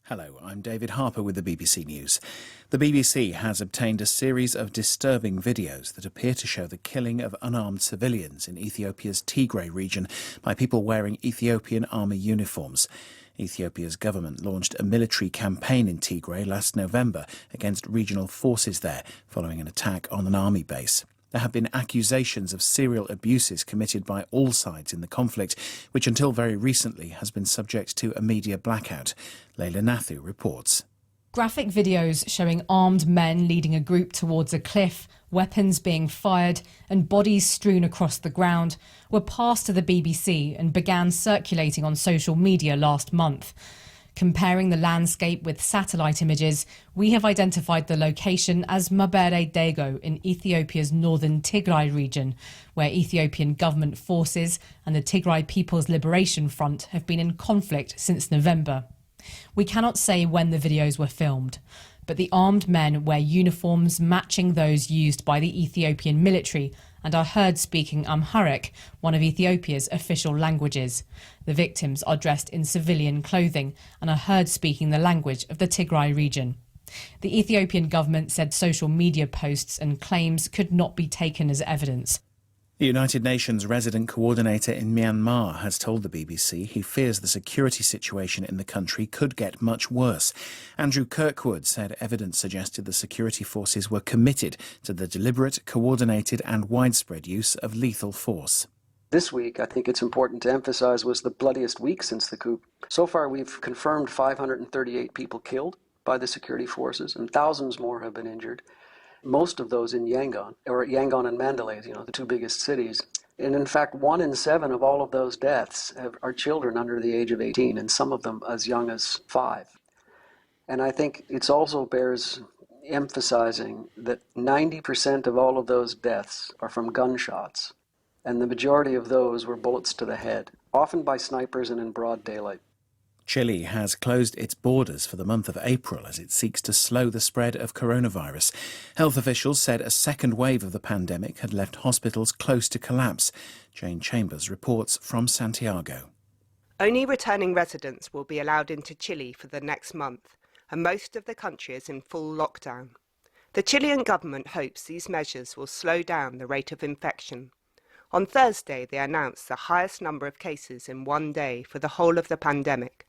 Hello, I'm David Harper with the BBC News. The BBC has obtained a series of disturbing videos that appear to show the killing of unarmed civilians in Ethiopia's Tigray region by people wearing Ethiopian army uniforms. Ethiopia's government launched a military campaign in Tigray last November against regional forces there, following an attack on an army base. There have been accusations of serial abuses committed by all sides in the conflict, which until very recently has been subject to a media blackout. Leila Nathu reports. Graphic videos showing armed men leading a group towards a cliff, weapons being fired and bodies strewn across the ground were passed to the BBC and began circulating on social media last month. Comparing the landscape with satellite images, we have identified the location as Mabere Dago in Ethiopia's northern Tigray region, where Ethiopian government forces and the Tigray People's Liberation Front have been in conflict since November. We cannot say when the videos were filmed, but the armed men wear uniforms matching those used by the Ethiopian military and are heard speaking Amharic, one of Ethiopia's official languages. The victims are dressed in civilian clothing and are heard speaking the language of the Tigray region. The Ethiopian government said social media posts and claims could not be taken as evidence. The United Nations resident coordinator in Myanmar has told the BBC he fears the security situation in the country could get much worse. Andrew Kirkwood said evidence suggested the security forces were committed to the deliberate, coordinated and widespread use of lethal force. This week, I think it's important to emphasize, was the bloodiest week since the coup. So far, we've confirmed 538 people killed by the security forces, and thousands more have been injured. Most of those in Yangon, or Yangon and Mandalay, the two biggest cities. And in fact, 1 in 7 of all of those deaths are children under the age of 18, and some of them as young as 5. And I think it also bears emphasizing that 90% of all of those deaths are from gunshots, and the majority of those were bullets to the head, often by snipers and in broad daylight. Chile has closed its borders for the month of April as it seeks to slow the spread of coronavirus. Health officials said a second wave of the pandemic had left hospitals close to collapse. Jane Chambers reports from Santiago. Only returning residents will be allowed into Chile for the next month, and most of the country is in full lockdown. The Chilean government hopes these measures will slow down the rate of infection. On Thursday, they announced the highest number of cases in one day for the whole of the pandemic.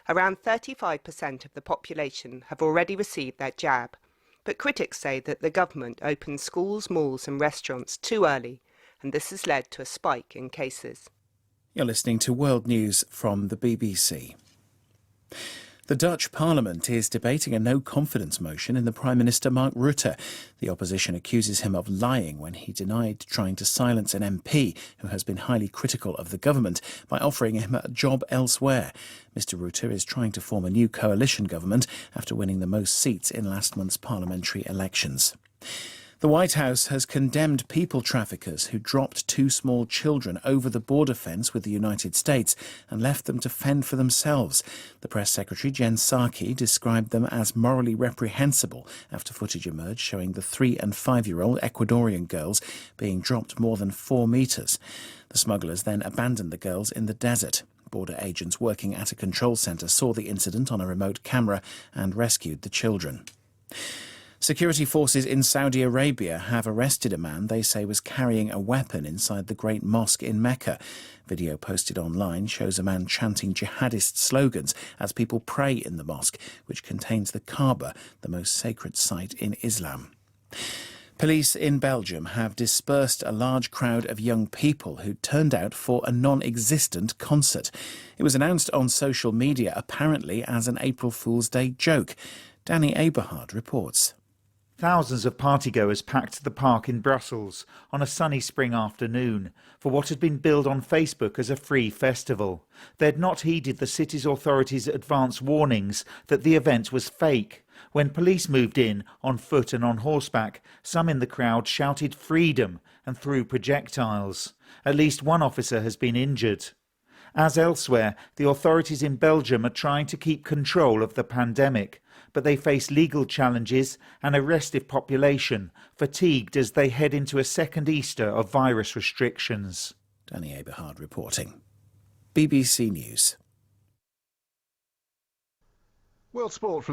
Around 35% of the population have already received their jab, but critics say that the government opened schools, malls and restaurants too early, and this has led to a spike in cases. You're listening to World News from the BBC. The Dutch Parliament is debating a no-confidence motion in the Prime Minister Mark Rutte. The opposition accuses him of lying when he denied trying to silence an MP who has been highly critical of the government by offering him a job elsewhere. Mr Rutte is trying to form a new coalition government after winning the most seats in last month's parliamentary elections. The White House has condemned people traffickers who dropped 2 small children over the border fence with the United States and left them to fend for themselves. The press secretary, Jen Psaki, described them as morally reprehensible after footage emerged showing the 3- and 5-year-old Ecuadorian girls being dropped more than 4 metres. The smugglers then abandoned the girls in the desert. Border agents working at a control centre saw the incident on a remote camera and rescued the children. Security forces in Saudi Arabia have arrested a man they say was carrying a weapon inside the Great Mosque in Mecca. Video posted online shows a man chanting jihadist slogans as people pray in the mosque, which contains the Kaaba, the most sacred site in Islam. Police in Belgium have dispersed a large crowd of young people who turned out for a non-existent concert. It was announced on social media apparently as an April Fool's Day joke. Danny Eberhard reports. Thousands of partygoers packed the park in Brussels on a sunny spring afternoon for what had been billed on Facebook as a free festival. They had not heeded the city's authorities' advance warnings that the event was fake. When police moved in, on foot and on horseback, some in the crowd shouted freedom and threw projectiles. At least one officer has been injured. As elsewhere, the authorities in Belgium are trying to keep control of the pandemic, but they face legal challenges and a restive population, fatigued as they head into a second Easter of virus restrictions. Danny Eberhard reporting. BBC News. World Sport from the